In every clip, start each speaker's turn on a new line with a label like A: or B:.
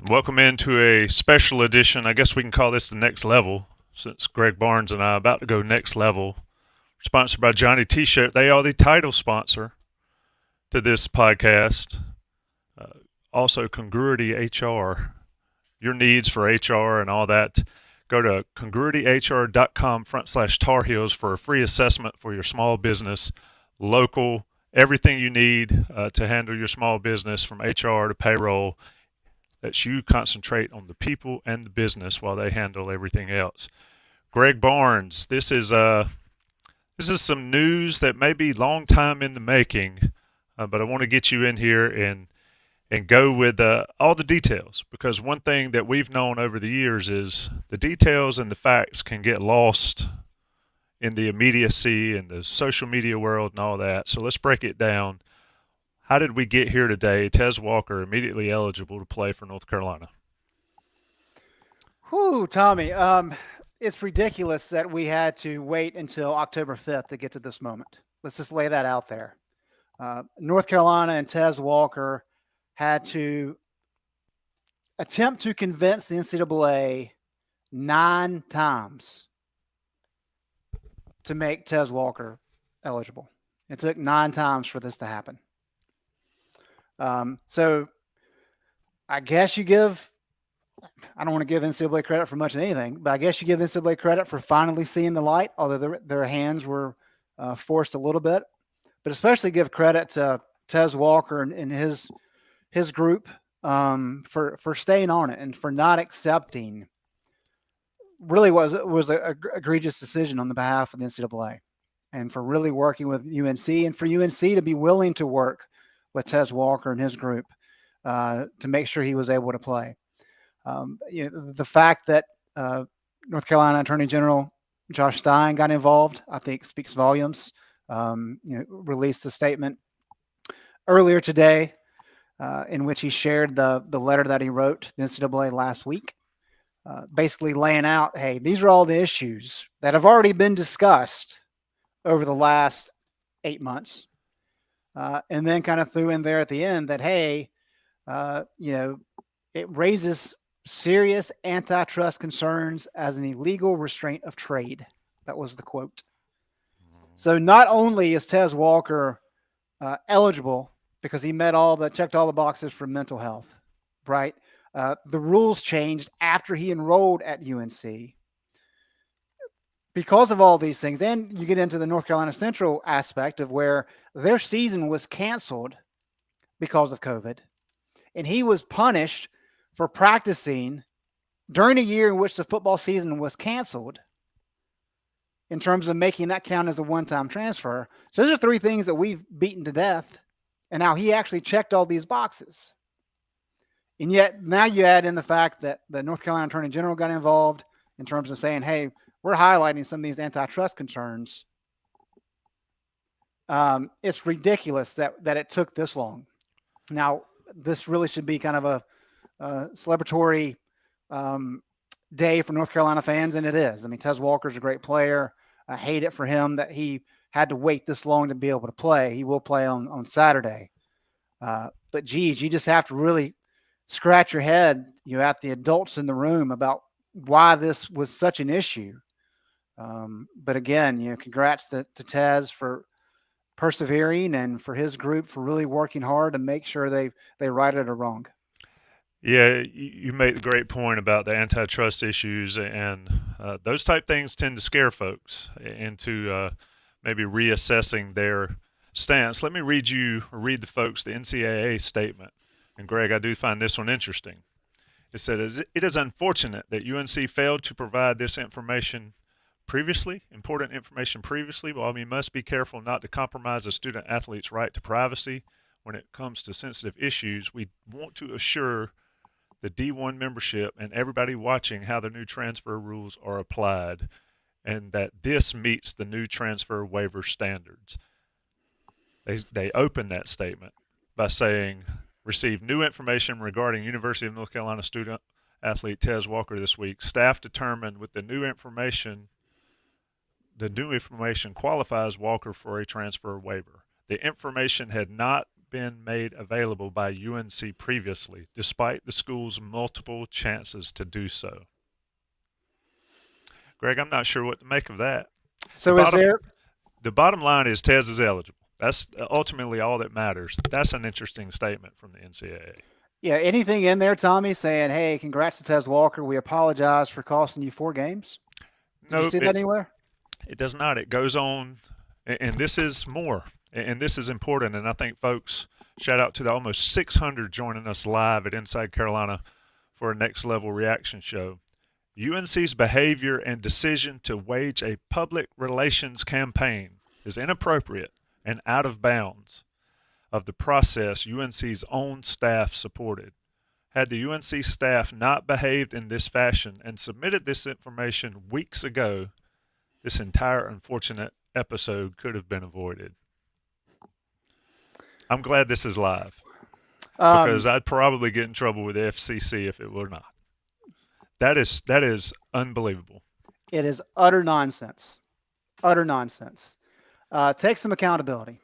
A: Welcome into a special edition. I guess we can call this the next level, since Greg Barnes and I are about to go next level. Sponsored by Johnny T-Shirt. They are the title sponsor to this podcast. Also, Congruity HR. Your needs for HR and all that. Go to congruityhr.com/Tar Heels for a free assessment for your small business, local, everything you need to handle your small business from HR to payroll. That you concentrate on the people and the business while they handle everything else. Greg Barnes, this is some news that may be long time in the making, but I want to get you in here and go with all the details, because one thing that we've known over the years is the details and the facts can get lost in the immediacy and the social media world and all that. So let's break it down. How did we get here today? Tez Walker immediately eligible to play for North Carolina.
B: Whew, Tommy. It's ridiculous that we had to wait until October 5th to get to this moment. Let's just lay that out there. North Carolina and Tez Walker had to attempt to convince the NCAA 9 times to make Tez Walker eligible. It took 9 times for this to happen. So I guess I don't want to give NCAA credit for much of anything, but I guess you give NCAA credit for finally seeing the light, although their hands were forced a little bit, but especially give credit to Tez Walker and his group for staying on it and for not accepting really was an egregious decision on the behalf of the NCAA, and for really working with UNC and for UNC to be willing to work with Tez Walker and his group to make sure he was able to play. The fact that North Carolina Attorney General Josh Stein got involved, I think, speaks volumes. Released a statement earlier today in which he shared the letter that he wrote to the NCAA last week, basically laying out, hey, these are all the issues that have already been discussed over the last 8 months. And then kind of threw in there at the end that, hey, it raises serious antitrust concerns as an illegal restraint of trade. That was the quote. So not only is Tez Walker eligible because he checked all the boxes for mental health, right? The rules changed after he enrolled at UNC. Because of all these things, and you get into the North Carolina Central aspect of where their season was canceled because of COVID, and he was punished for practicing during a year in which the football season was canceled in terms of making that count as a one-time transfer. So those are 3 things that we've beaten to death, and now he actually checked all these boxes. And yet now you add in the fact that the North Carolina Attorney General got involved in terms of saying, hey, we're highlighting some of these antitrust concerns. It's ridiculous that it took this long. Now, this really should be kind of a celebratory day for North Carolina fans, and it is. I mean, Tez Walker's a great player. I hate it for him that he had to wait this long to be able to play. He will play on Saturday. But, geez, you just have to really scratch your head, at the adults in the room about why this was such an issue. But again, congrats to Tez for persevering and for his group for really working hard to make sure they righted a wrong.
A: Yeah, you make the great point about the antitrust issues, and those type things tend to scare folks into maybe reassessing their stance. Let me read the folks the NCAA statement. And Greg, I do find this one interesting. It said, it is unfortunate that UNC failed to provide this important information previously, while we must be careful not to compromise a student athlete's right to privacy when it comes to sensitive issues. We want to assure the D1 membership and everybody watching how the new transfer rules are applied, and that this meets the new transfer waiver standards. They open that statement by saying, received new information regarding University of North Carolina student athlete Tez Walker this week. Staff determined with the new information qualifies Walker for a transfer waiver. The information had not been made available by UNC previously, despite the school's multiple chances to do so. Greg, I'm not sure what to make of that. The
B: So is
A: bottom
B: there?
A: the bottom line is Tez is eligible. That's ultimately all that matters. That's an interesting statement from the NCAA.
B: Yeah, anything in there, Tommy, saying, "Hey, congrats to Tez Walker. We apologize for costing you 4 games." Did you
A: Nope,
B: see that anywhere?
A: it does not. It goes on, and this is more, and this is important. And I think folks, shout out to the almost 600 joining us live at Inside Carolina for a next level reaction show. UNC's behavior and decision to wage a public relations campaign is inappropriate and out of bounds of the process UNC's own staff supported. Had the UNC staff not behaved in this fashion and submitted this information weeks ago, this entire unfortunate episode could have been avoided. I'm glad this is live because I'd probably get in trouble with the FCC if it were not. That is unbelievable.
B: It is utter nonsense. Utter nonsense. Take some accountability.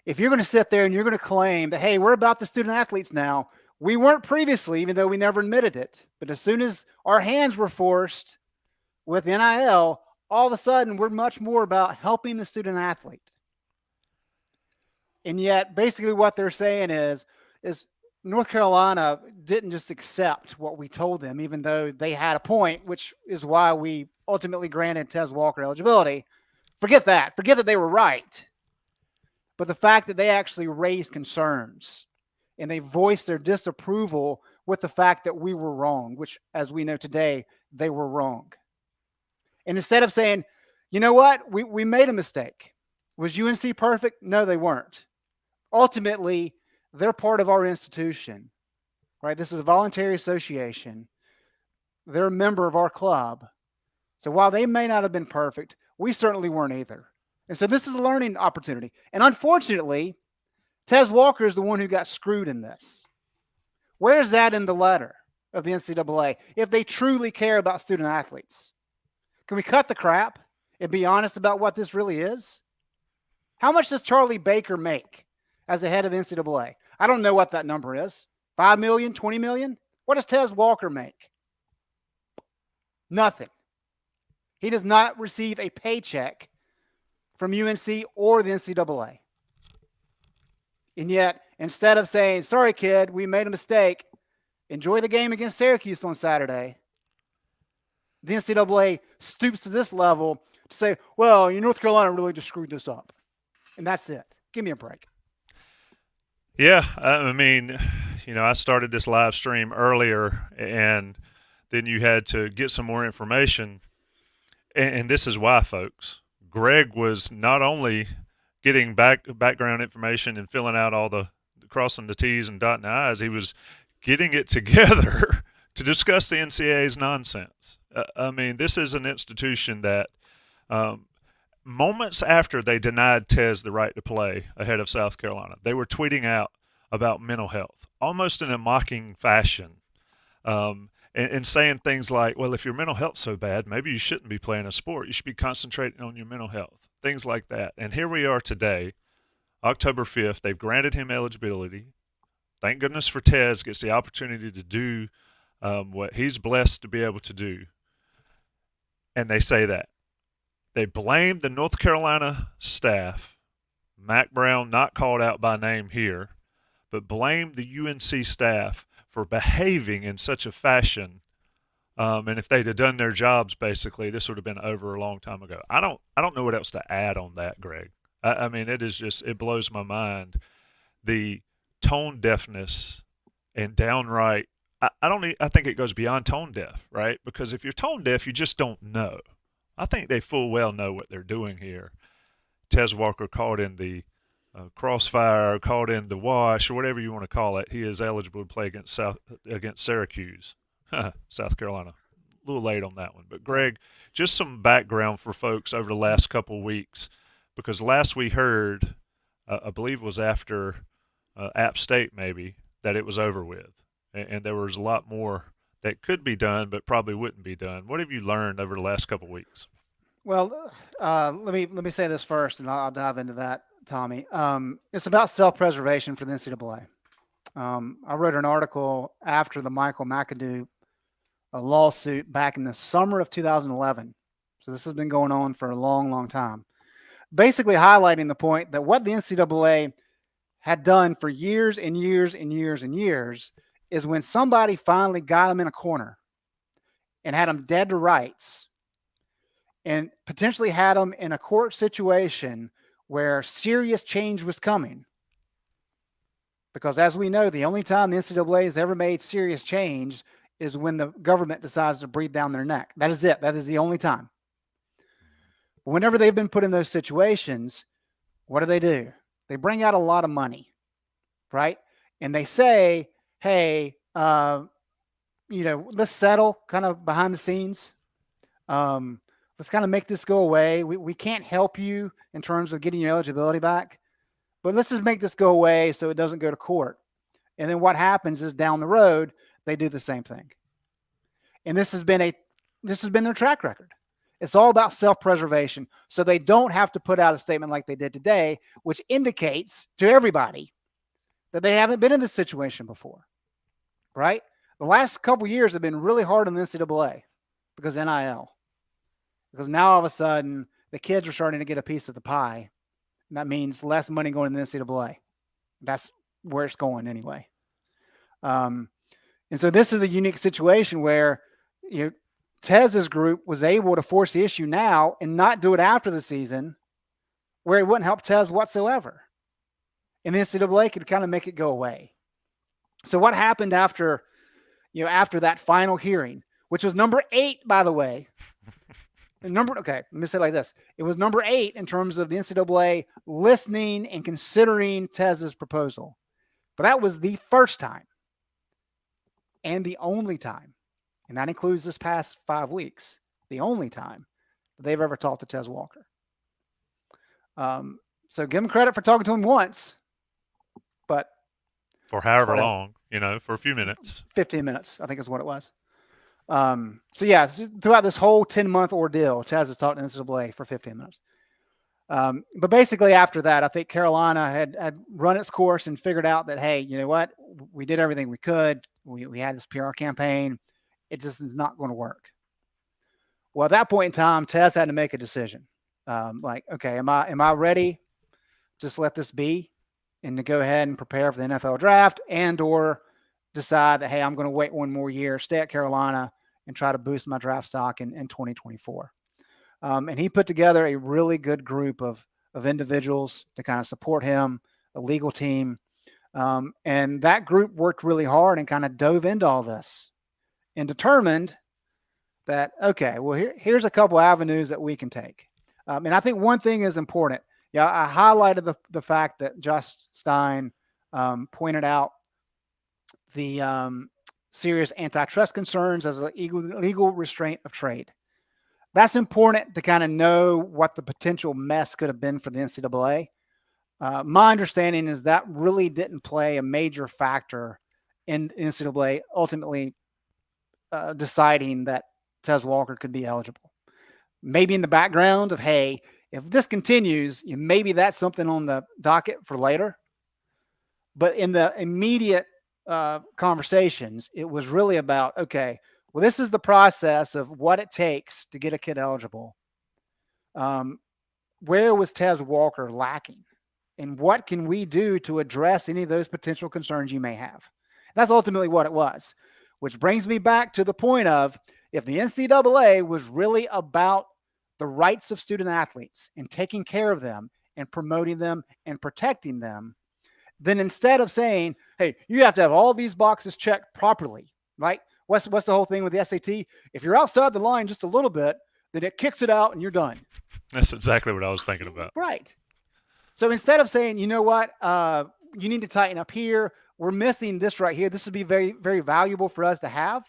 B: If you're going to sit there and you're going to claim that, hey, we're about the student athletes now, we weren't previously, even though we never admitted it. But as soon as our hands were forced with NIL, all of a sudden we're much more about helping the student athlete. And yet, basically what they're saying is North Carolina didn't just accept what we told them, even though they had a point, which is why we ultimately granted Tez Walker eligibility. Forget that. Forget that they were right. But the fact that they actually raised concerns and they voiced their disapproval with the fact that we were wrong, which, as we know today, they were wrong. And instead of saying, you know what, we made a mistake. Was UNC perfect? No, they weren't. Ultimately, they're part of our institution, right? This is a voluntary association. They're a member of our club. So while they may not have been perfect, we certainly weren't either. And so this is a learning opportunity. And unfortunately, Tez Walker is the one who got screwed in this. Where's that in the letter of the NCAA if they truly care about student athletes? Can we cut the crap and be honest about what this really is? How much does Charlie Baker make as the head of the NCAA? I don't know what that number is. 5 million, 20 million? What does Tez Walker make? Nothing. He does not receive a paycheck from UNC or the NCAA. And yet, instead of saying, sorry, kid, we made a mistake, enjoy the game against Syracuse on Saturday, the NCAA stoops to this level to say, well, North Carolina really just screwed this up. And that's it. Give me a break.
A: Yeah, I mean, I started this live stream earlier, and then you had to get some more information. And this is why, folks. Greg was not only getting background information and filling out all the crossing the T's and dotting the I's, he was getting it together to discuss the NCAA's nonsense. I mean, this is an institution that moments after they denied Tez the right to play ahead of South Carolina, they were tweeting out about mental health, almost in a mocking fashion, and saying things like, well, if your mental health's so bad, maybe you shouldn't be playing a sport. You should be concentrating on your mental health, things like that. And here we are today, October 5th. They've granted him eligibility. Thank goodness for Tez gets the opportunity to do what he's blessed to be able to do. And they say that. They blame the North Carolina staff, Mac Brown not called out by name here, but blame the UNC staff for behaving in such a fashion. And if they'd have done their jobs, basically, this would have been over a long time ago. I don't know what else to add on that, Greg. I mean, it blows my mind. The tone deafness and downright, I think it goes beyond tone deaf, right? Because if you're tone deaf, you just don't know. I think they full well know what they're doing here. Tez Walker caught in the crossfire, caught in the wash, or whatever you want to call it. He is eligible to play against Syracuse, South Carolina. A little late on that one. But, Greg, just some background for folks over the last couple of weeks, because last we heard, I believe it was after App State maybe, that it was over with. And there was a lot more that could be done but probably wouldn't be done. What have you learned over the last couple of weeks?
B: Well, let me say this first, and I'll dive into that. Tommy. It's about self-preservation for the NCAA. I wrote an article after the Michael McAdoo lawsuit back in the summer of 2011. So this has been going on for a long, long time. Basically highlighting the point that what the NCAA had done for years and years and years and years is when somebody finally got them in a corner and had them dead to rights and potentially had them in a court situation where serious change was coming. Because as we know, the only time the NCAA has ever made serious change is when the government decides to breathe down their neck. That is it. That is the only time. But whenever they've been put in those situations, what do? They bring out a lot of money, right? And they say, hey, let's settle kind of behind the scenes. Let's kind of make this go away. We can't help you in terms of getting your eligibility back, but let's just make this go away so it doesn't go to court. And then what happens is down the road, they do the same thing. And this has been their track record. It's all about self-preservation. So they don't have to put out a statement like they did today, which indicates to everybody that they haven't been in this situation before, right? The last couple of years have been really hard on the NCAA because NIL. Because now all of a sudden, the kids are starting to get a piece of the pie. And that means less money going to the NCAA. That's where it's going anyway. And so this is a unique situation where Tez's group was able to force the issue now and not do it after the season where it wouldn't help Tez whatsoever. And the NCAA could kind of make it go away. So what happened after that final hearing, which was number 8, by the way, let me say it like this. It was number 8 in terms of the NCAA listening and considering Tez's proposal. But that was the first time and the only time, and that includes this past 5 weeks, the only time that they've ever talked to Tez Walker. So give him credit for talking to him once, but
A: for however long, for a few minutes.
B: 15 minutes, I think is what it was. Throughout this whole 10-month ordeal, Tez has talked to NCAA for 15 minutes. But basically after that, I think Carolina had run its course and figured out that, hey, you know what? We did everything we could. We had this PR campaign. It just is not going to work. Well, at that point in time, Tez had to make a decision. Okay, am I ready? Just let this be and to go ahead and prepare for the NFL draft or decide that, hey, I'm going to wait one more year, stay at Carolina and try to boost my draft stock in 2024. And he put together a really good group of individuals to kind of support him, a legal team. And that group worked really hard and kind of dove into all this and determined that, okay, well, here's a couple avenues that we can take. And I think one thing is important. Yeah, I highlighted the fact that Josh Stein pointed out the serious antitrust concerns as a legal restraint of trade. That's important to kind of know what the potential mess could have been for the NCAA. My understanding is that really didn't play a major factor in NCAA ultimately deciding that Tez Walker could be eligible. Maybe in the background of, hey, if this continues, maybe that's something on the docket for later. But in the immediate conversations, it was really about, okay, well, this is the process of what it takes to get a kid eligible. Where was Tez Walker lacking? And what can we do to address any of those potential concerns you may have? That's ultimately what it was, which brings me back to the point of, if the NCAA was really about the rights of student athletes and taking care of them and promoting them and protecting them, then instead of saying, hey, you have to have all these boxes checked properly, right? What's the whole thing with the SAT? If you're outside the line just a little bit, then it kicks it out and you're done.
A: That's exactly what I was thinking about.
B: Right. So instead of saying, you know what, you need to tighten up here, we're missing this right here. This would be very, very valuable for us to have.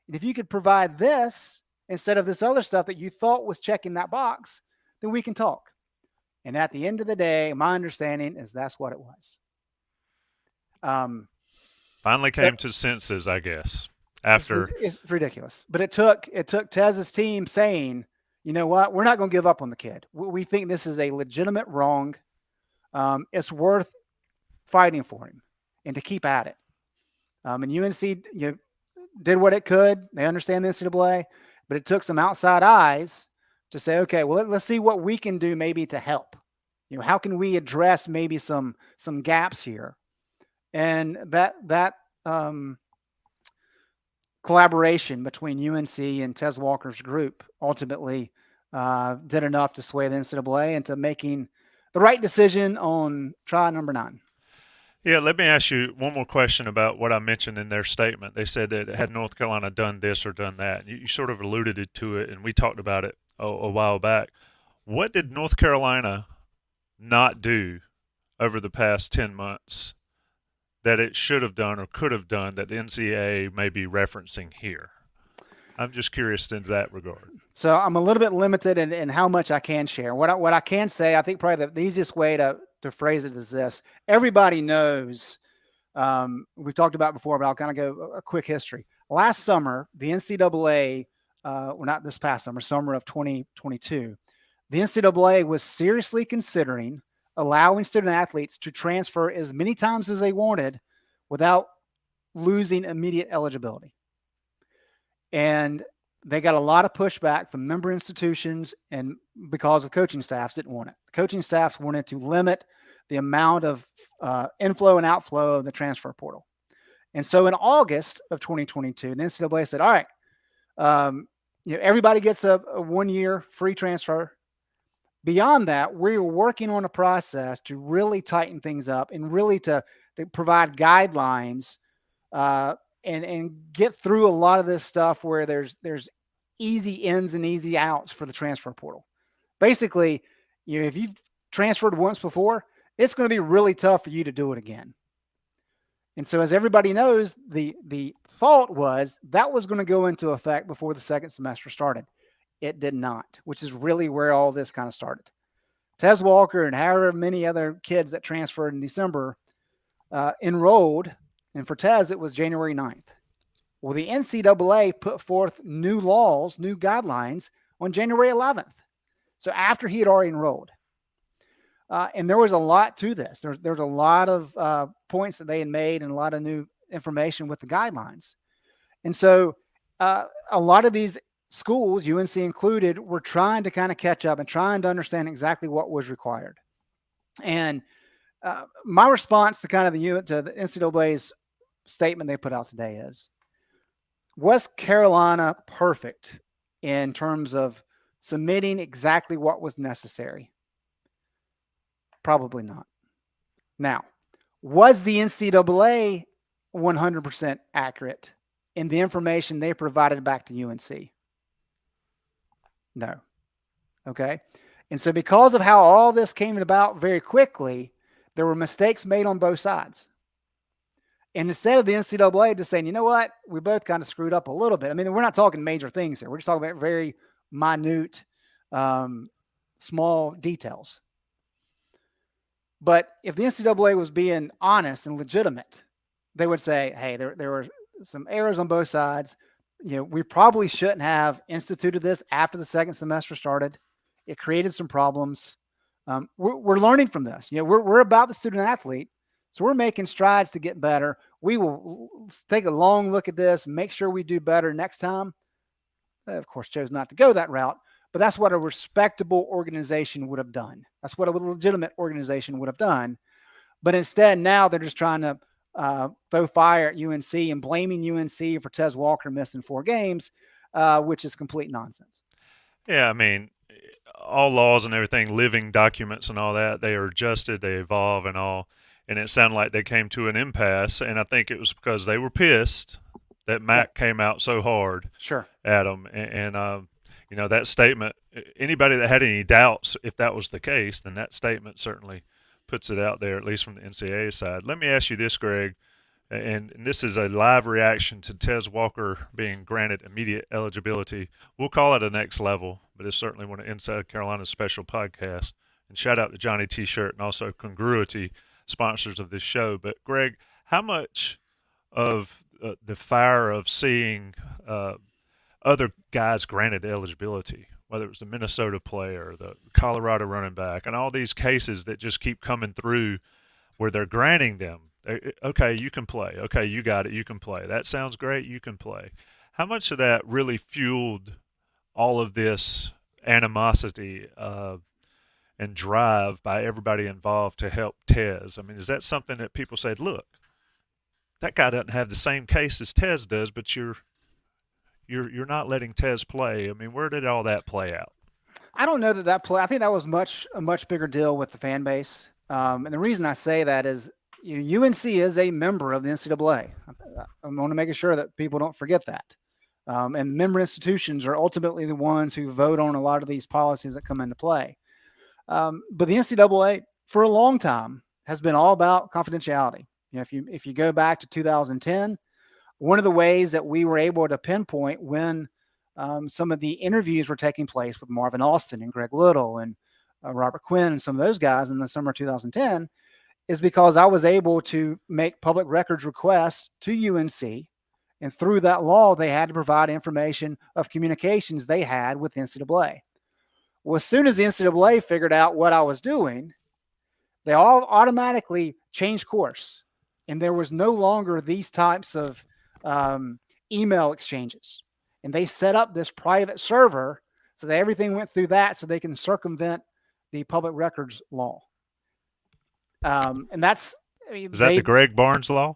B: And if you could provide this instead of this other stuff that you thought was checking that box, then we can talk. And at the end of the day, my understanding is that's what it was.
A: Finally came to senses, I guess. After
B: it's ridiculous, but it took Tez's team saying, you know what, we're not going to give up on the kid. We think this is a legitimate wrong. it's worth fighting for him and to keep at it. And UNC did what it could. They understand the NCAA, but it took some outside eyes to say, okay, well, let's see what we can do maybe to help. How can we address maybe some gaps here? And that collaboration between UNC and Tez Walker's group ultimately did enough to sway the NCAA into making the right decision on try number 9.
A: Yeah, let me ask you one more question about what I mentioned in their statement. They said that had North Carolina done this or done that, you sort of alluded to it, and we talked about it a while back. What did North Carolina not do over the past 10 months that it should have done or could have done that the NCAA may be referencing here? I'm just curious in that regard.
B: So I'm a little bit limited in how much I can share. What I can say, I think probably the easiest way to phrase it is this. Everybody knows, we've talked about before, but I'll kind of go a quick history. Last summer, the NCAA, well, not this past summer, summer of 2022, the NCAA was seriously considering allowing student athletes to transfer as many times as they wanted without losing immediate eligibility. And they got a lot of pushback from member institutions, and because of coaching staffs didn't want it. The coaching staffs wanted to limit the amount of inflow and outflow of the transfer portal. And so in August of 2022, the NCAA said, all right, everybody gets a 1-year free transfer. Beyond that, we're working on a process to really tighten things up and really to provide guidelines and get through a lot of this stuff where there's easy ins and easy outs for the transfer portal. Basically, if you've transferred once before, it's going to be really tough for you to do it again. And so as everybody knows, the thought was that was going to go into effect before the second semester started. It did not, which is really where all this kind of started. Tez Walker and however many other kids that transferred in December enrolled, and for Tez, it was January 9th. Well, the NCAA put forth new laws, new guidelines on January 11th. So after he had already enrolled. And there was a lot to this. There was a lot of points that they had made and a lot of new information with the guidelines. And so a lot of these schools, UNC included, were trying to kind of catch up and trying to understand exactly what was required. And my response to kind of to the NCAA's statement they put out today is, was Carolina perfect in terms of submitting exactly what was necessary? Probably not. Now, was the NCAA 100% accurate in the information they provided back to UNC? No. Okay. And so because of how all this came about very quickly, there were mistakes made on both sides. And instead of the NCAA just saying, you know what, we both kind of screwed up a little bit. I mean, we're not talking major things here. We're just talking about very minute, small details. But if the NCAA was being honest and legitimate, they would say, hey, there were some errors on both sides. We probably shouldn't have instituted this after the second semester started. It created some problems. We're learning from this. We're about the student athlete. So we're making strides to get better. We will take a long look at this, make sure we do better next time. They, of course, chose not to go that route, but that's what a respectable organization would have done. That's what a legitimate organization would have done. But instead, now they're just trying to throw fire at UNC and blaming UNC for Tez Walker missing 4 games, which is complete nonsense.
A: Yeah, I mean, all laws and everything, living documents and all that, they are adjusted, they evolve and all. And it sounded like they came to an impasse, and I think it was because they were pissed that Mac came out so hard at them. And that statement, anybody that had any doubts if that was the case, then that statement certainly puts it out there, at least from the NCAA side. Let me ask you this, Greg, and this is a live reaction to Tez Walker being granted immediate eligibility. We'll call it a next level, but it's certainly one of Inside Carolina's special podcasts. And shout out to Johnny T-Shirt and also Congruity, sponsors of this show. But Greg, how much of the fire of seeing other guys granted eligibility whether it was the Minnesota player, the Colorado running back, and all these cases that just keep coming through where they're granting them, okay, you can play. Okay, you got it. You can play. That sounds great. You can play. How much of that really fueled all of this animosity and drive by everybody involved to help Tez? I mean, is that something that people said, look, that guy doesn't have the same case as Tez does, but you're not letting Tez play. I mean, where did all that play out?
B: I don't know that play. I think that was a much bigger deal with the fan base. And the reason I say that is UNC is a member of the NCAA. I want to make sure that people don't forget that. And member institutions are ultimately the ones who vote on a lot of these policies that come into play. But the NCAA, for a long time, has been all about confidentiality. If you go back to 2010, one of the ways that we were able to pinpoint when some of the interviews were taking place with Marvin Austin and Greg Little and Robert Quinn and some of those guys in the summer of 2010 is because I was able to make public records requests to UNC. And through that law, they had to provide information of communications they had with the NCAA. Well, as soon as the NCAA figured out what I was doing, they all automatically changed course. And there was no longer these types of email exchanges. And they set up this private server so that everything went through that so they can circumvent the public records law. And that's...
A: Is that the Greg Barnes law?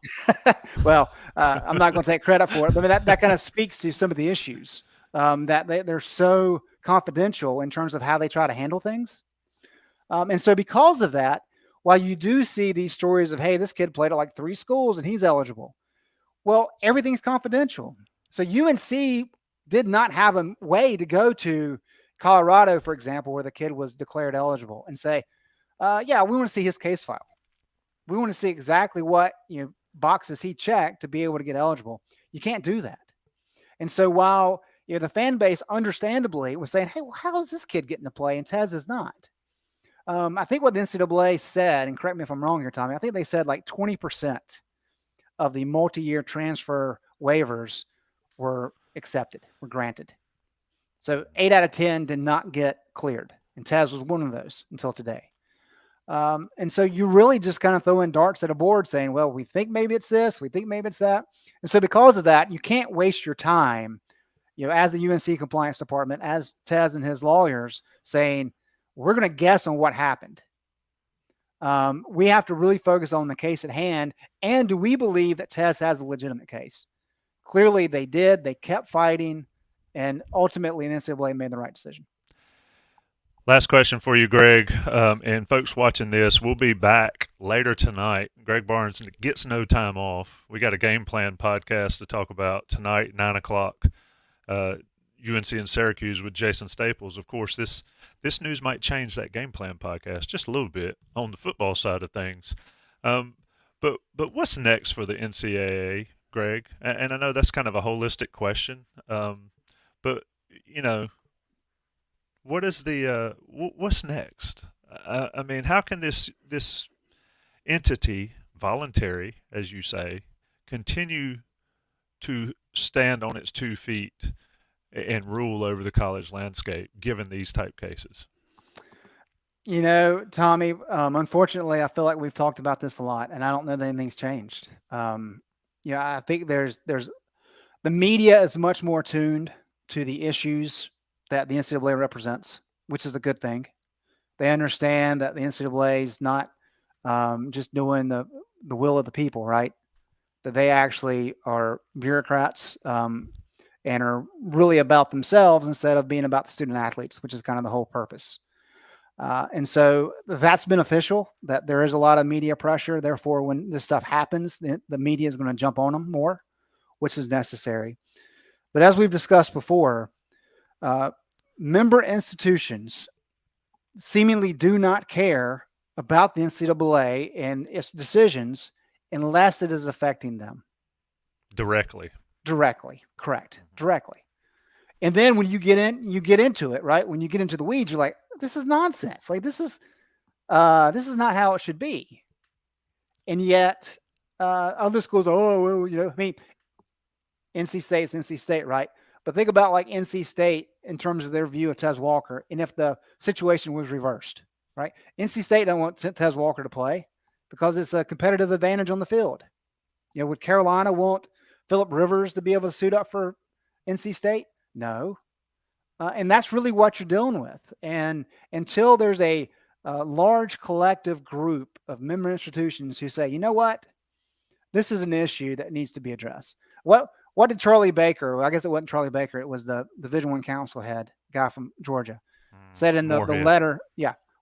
B: Well, I'm not going to take credit for it, but that kind of speaks to some of the issues that they're so confidential in terms of how they try to handle things. And so because of that, while you do see these stories of, hey, this kid played at like 3 schools and he's eligible, well, everything's confidential. So UNC did not have a way to go to Colorado, for example, where the kid was declared eligible and say, yeah, we want to see his case file. We want to see exactly what boxes he checked to be able to get eligible. You can't do that. And so while the fan base understandably was saying, hey, well, how is this kid getting to play and Tez is not? I think what the NCAA said, and correct me if I'm wrong here, Tommy, I think they said like 20% of the multi-year transfer waivers were accepted, were granted. So 8 out of 10 did not get cleared. And Tez was one of those until today. And so you really just kind of throw in darts at a board saying, well, we think maybe it's this, we think maybe it's that. And so because of that, you can't waste your time, as the UNC compliance department, as Tez and his lawyers saying, we're going to guess on what happened. We have to really focus on the case at hand. And do we believe that Tez has a legitimate case? Clearly they did. They kept fighting. And ultimately, the NCAA made the right decision.
A: Last question for you, Greg, and folks watching this. We'll be back later tonight. Greg Barnes gets no time off. We got a game plan podcast to talk about tonight, 9 o'clock, UNC and Syracuse with Jason Staples. Of course, this news might change that game plan podcast just a little bit on the football side of things. But what's next for the NCAA, Greg? And I know that's kind of a holistic question, but what is what's next? I mean, how can this entity, voluntary, as you say, continue to stand on its 2 feet and rule over the college landscape, given these type cases?
B: Tommy, unfortunately, I feel like we've talked about this a lot, and I don't know that anything's changed. I think there's the media is much more tuned to the issues that the NCAA represents, which is a good thing. They understand that the NCAA is not just doing the will of the people, right? That they actually are bureaucrats and are really about themselves instead of being about the student athletes, which is kind of the whole purpose. And so that's beneficial, that there is a lot of media pressure. Therefore, when this stuff happens, the media is going to jump on them more, which is necessary. But as we've discussed before, member institutions seemingly do not care about the NCAA and its decisions unless it is affecting them.
A: Directly,
B: correct. Directly. And then when you get into it, right? When you get into the weeds, you're like, this is nonsense. Like this is not how it should be. And yet other schools, NC State's NC State, right? But think about like NC State in terms of their view of Tez Walker, and if the situation was reversed, right? NC State don't want Tez Walker to play because it's a competitive advantage on the field. Would Carolina want Phillip Rivers to be able to suit up for NC State? No. And that's really what you're dealing with. And until there's a large collective group of member institutions who say, you know what, this is an issue that needs to be addressed. What did Charlie Baker? Well, I guess it wasn't Charlie Baker. It was the Division I council head guy from Georgia. Said in the letter,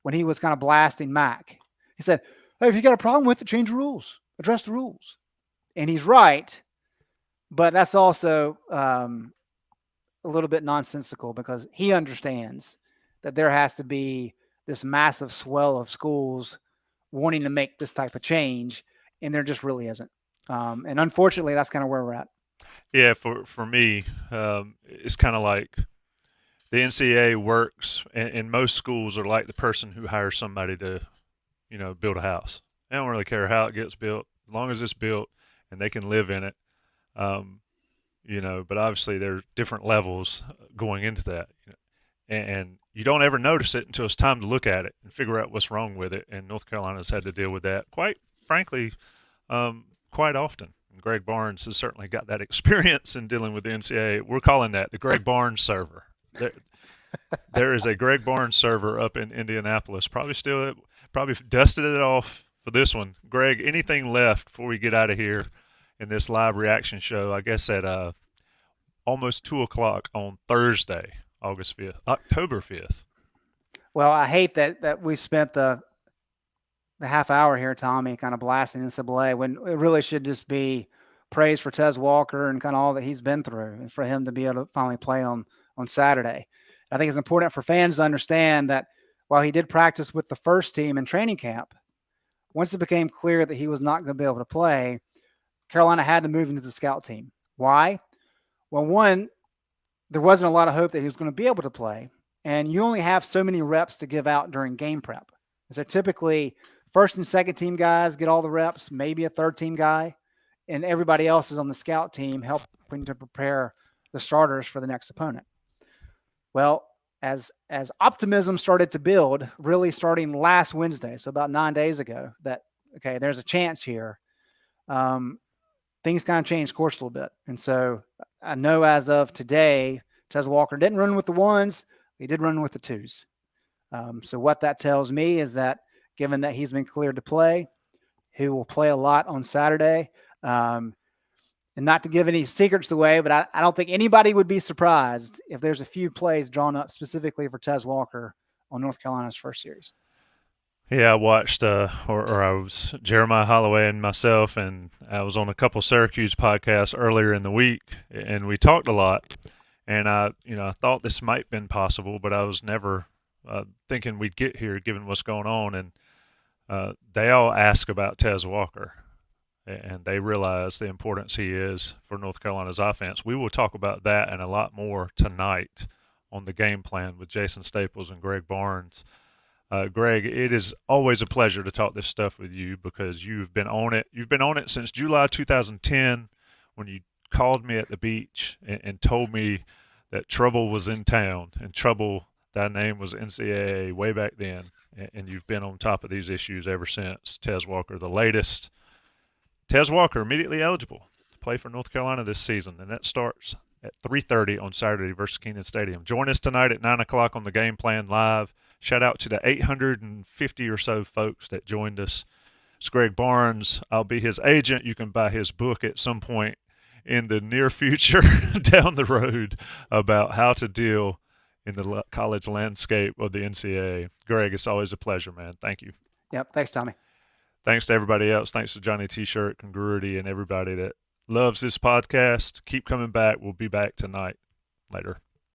B: when he was kind of blasting Mac, he said, hey, if you got a problem with it, change the rules, address the rules. And he's right, but that's also a little bit nonsensical because he understands that there has to be this massive swell of schools wanting to make this type of change, and there just really isn't. And unfortunately, that's kind of where we're at.
A: Yeah, for me, it's kind of like the NCAA works, and most schools are like the person who hires somebody to, build a house. They don't really care how it gets built, as long as it's built and they can live in it. But obviously there are different levels going into that, and you don't ever notice it until it's time to look at it and figure out what's wrong with it. And North Carolina's had to deal with that quite frankly, quite often. And Greg Barnes has certainly got that experience in dealing with the NCAA. We're calling that the Greg Barnes server. There is a Greg Barnes server up in Indianapolis. Probably dusted it off for this one. Greg, anything left before we get out of here in this live reaction show? I guess at almost 2:00 on Thursday, October 5th.
B: Well, I hate that we spent the half hour here, Tommy, kind of blasting NCAA when it really should just be praise for Tez Walker and kind of all that he's been through, and for him to be able to finally play on Saturday. I think it's important for fans to understand that while he did practice with the first team in training camp, once it became clear that he was not going to be able to play, Carolina had to move into the scout team. Why? Well, one, there wasn't a lot of hope that he was going to be able to play, and you only have so many reps to give out during game prep. So typically, first and second team guys get all the reps, maybe a third team guy, and everybody else is on the scout team helping to prepare the starters for the next opponent. Well, as optimism started to build, really starting last Wednesday, so about 9 days ago, that, okay, there's a chance here, things kind of changed course a little bit. And so I know as of today, Tez Walker didn't run with the ones, he did run with the twos. So what that tells me is that given that he's been cleared to play, he will play a lot on Saturday. And not to give any secrets away, but I don't think anybody would be surprised if there's a few plays drawn up specifically for Tez Walker on North Carolina's first series.
A: Yeah, I watched, I was Jeremiah Holloway and myself, and I was on a couple Syracuse podcasts earlier in the week, and we talked a lot. And I thought this might have been possible, but I was never thinking we'd get here given what's going on. And they all ask about Tez Walker, and they realize the importance he is for North Carolina's offense. We will talk about that and a lot more tonight on the game plan with Jason Staples and Greg Barnes. Greg, it is always a pleasure to talk this stuff with you because you've been on it. You've been on it since July 2010 when you called me at the beach and told me that trouble was in town, and trouble, that name was NCAA way back then. And you've been on top of these issues ever since. Tez Walker, the latest. Tez Walker immediately eligible to play for North Carolina this season, and that starts at 3:30 on Saturday versus Kenan Stadium. Join us tonight at 9 o'clock on the Game Plan Live. Shout out to the 850 or so folks that joined us. It's Greg Barnes. I'll be his agent. You can buy his book at some point in the near future down the road about how to deal in the college landscape of the NCAA. Greg, it's always a pleasure, man. Thank you.
B: Yep. Thanks, Tommy.
A: Thanks to everybody else. Thanks to Johnny T-Shirt, Congruity, and everybody that loves this podcast. Keep coming back. We'll be back tonight. Later.